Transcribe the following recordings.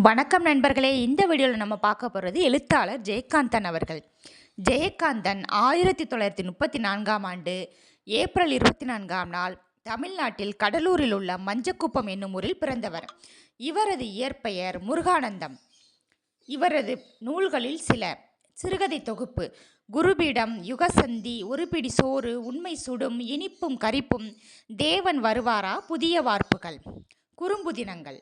வணக்கம் நண்பர்களே. இந்த வீடியோவில் நம்ம பார்க்க போகிறது எழுத்தாளர் ஜெயகாந்தன் அவர்கள். ஜெயகாந்தன் 1934ஆம் ஆண்டு ஏப்ரல் 24ஆம் நாள் தமிழ்நாட்டில் கடலூரில் உள்ள மஞ்சக்குப்பம் என்னும் ஊரில் பிறந்தவர். இவரது இயற்பெயர் முருகானந்தம். இவரது நூல்களில் சில: சிறுகதை தொகுப்பு குருபீடம், யுகசந்தி, ஒருபிடி சோறு, உண்மை சுடும், இனிப்பும் கரிப்பும், தேவன் வருவாரா, புதிய வார்ப்புகள், குறும்புதினங்கள்,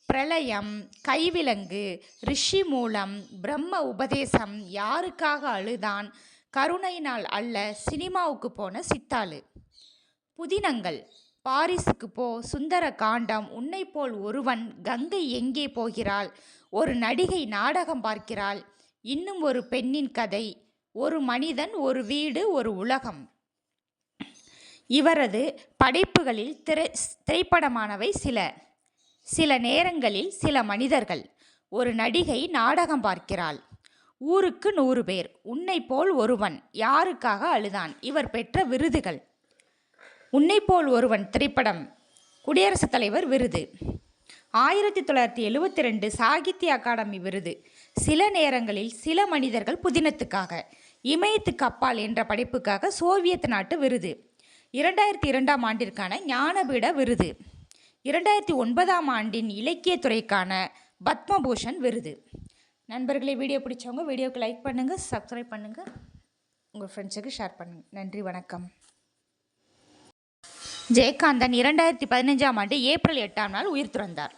பிரளயம், கைவிலங்கு, ரிஷி மூலம், பிரம்ம உபதேசம், யாருக்காக அழுதான், கருணையினால் அல்ல, சினிமாவுக்கு போன சித்தாளு, புதினங்கள், பாரிஸுக்கு போ, சுந்தர காண்டம், உன்னை போல் ஒருவன், கங்கை எங்கே போகிறாள், ஒரு நடிகை நாடகம் பார்க்கிறாள், இன்னும் ஒரு பெண்ணின் கதை, ஒரு மனிதன், ஒரு வீடு, ஒரு உலகம். இவரது படைப்புகளில் திரைப்படமானவை சில: சில நேரங்களில் சில மனிதர்கள், ஒரு நடிகை நாடகம் பார்க்கிறாள், ஊருக்கு 100 பேர், உன்னை போல் ஒருவன், யாருக்காக அழுதான். இவர் பெற்ற விருதுகள்: உன்னை போல் ஒருவன் திரைப்படம் குடியரசுத் தலைவர் விருது, 1972 சாகித்ய அகாடமி விருது, சில நேரங்களில் சில மனிதர்கள் புதினத்துக்காக, இமயத்துக்கு அப்பால் என்ற படைப்புக்காக சோவியத் நாட்டு விருது, 2002ஆம் ஆண்டிற்கான ஞானபீட விருது, 2009ஆம் ஆண்டின் இலக்கியத்துறைக்கான பத்மபூஷன் விருது. நண்பர்களே, வீடியோ பிடிச்சவங்க வீடியோவுக்கு லைக் பண்ணுங்கள், சப்ஸ்கிரைப் பண்ணுங்கள், உங்கள் ஃப்ரெண்ட்ஸுக்கு ஷேர் பண்ணுங்கள். நன்றி, வணக்கம். ஜெயகாந்தன் 2015ஆம் ஆண்டு ஏப்ரல் 8ஆம் நாள் உயிர் துறந்தார்.